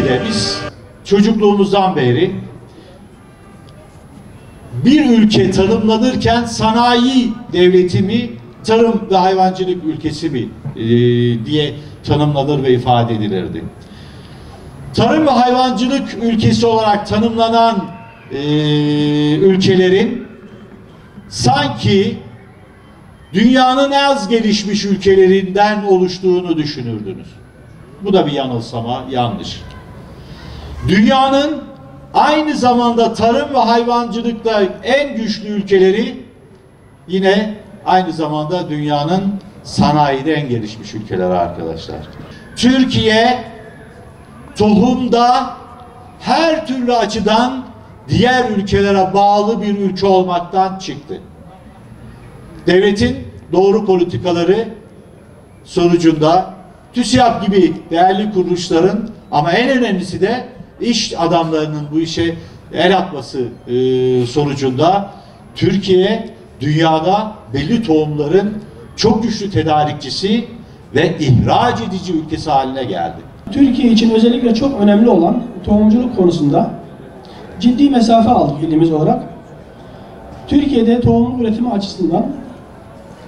Türkiye'de biz çocukluğumuzdan beri bir ülke tanımlanırken sanayi devleti mi, tarım ve hayvancılık ülkesi mi diye tanımlanır ve ifade edilirdi. Tarım ve hayvancılık ülkesi olarak tanımlanan ülkelerin sanki dünyanın az gelişmiş ülkelerinden oluştuğunu düşünürdünüz. Bu da bir yanılsama, yanlış. Dünyanın aynı zamanda tarım ve hayvancılıkta en güçlü ülkeleri yine aynı zamanda dünyanın sanayide en gelişmiş ülkeleri arkadaşlar. Türkiye tohumda her türlü açıdan diğer ülkelere bağlı bir ülke olmaktan çıktı. Devletin doğru politikaları sonucunda TÜSİAD gibi değerli kuruluşların ama en önemlisi de iş adamlarının bu işe el atması sonucunda Türkiye dünyada belli tohumların çok güçlü tedarikçisi ve ihraç edici ülkesi haline geldi. Türkiye için özellikle çok önemli olan tohumculuk konusunda ciddi mesafe aldık ilimiz olarak. Türkiye'de tohumluk üretimi açısından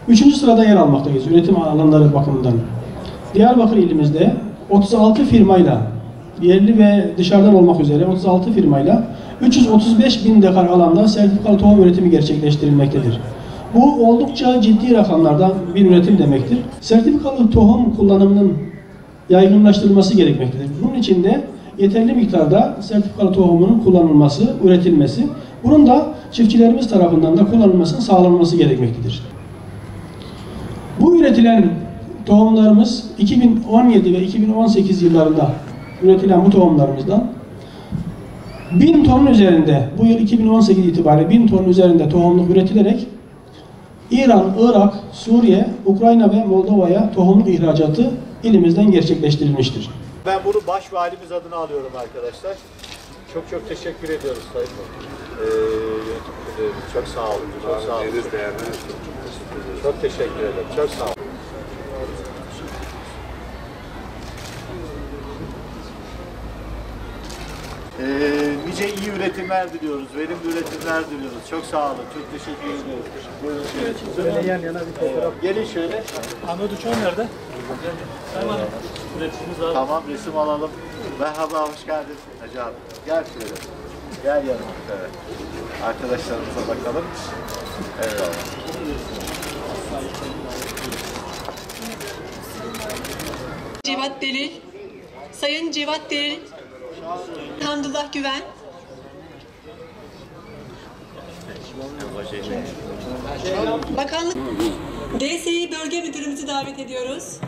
3. sırada yer almaktayız üretim alanları bakımından. Diyarbakır ilimizde 36 firmayla, yerli ve dışarıdan olmak üzere 36 firmayla 335.000 dekar alanda sertifikalı tohum üretimi gerçekleştirilmektedir. Bu oldukça ciddi rakamlardan bir üretim demektir. Sertifikalı tohum kullanımının yaygınlaştırılması gerekmektedir. Bunun için de yeterli miktarda sertifikalı tohumunun kullanılması, üretilmesi, bunun da çiftçilerimiz tarafından da kullanılmasının sağlanması gerekmektedir. Bu üretilen tohumlarımız 2017 ve 2018 yıllarında üretilen bu tohumlarımızdan 1000 ton üzerinde, bu yıl 2018 itibariyle 1000 ton üzerinde tohumluk üretilerek İran, Irak, Suriye, Ukrayna ve Moldova'ya tohumluk ihracatı ilimizden gerçekleştirilmiştir. Ben bunu başvalimiz adına alıyorum arkadaşlar. Çok çok teşekkür ediyoruz Sayın çok sağ olun. Çok sağ olun. Çok teşekkür ederim. Çok sağ olun. Nice iyi üretimler diliyoruz, verimli üretimler diliyoruz. Çok sağ olun, çok teşekkür ediyoruz. Buyurun. Şöyle yan yana bir fotoğraf. Gelin şöyle. Ahmet Uçan nerede? Üretimimiz var. Tamam, resim alalım. Merhaba, hoş geldin Hacı abi. Gel şöyle. Gel yanıma. Evet. Arkadaşlarımıza bakalım. Evet. Cevat Delil, Sayın Cevat Delil, Hamdullah Güven, Bakanlık DSİ Bölge Müdürümüzü davet ediyoruz.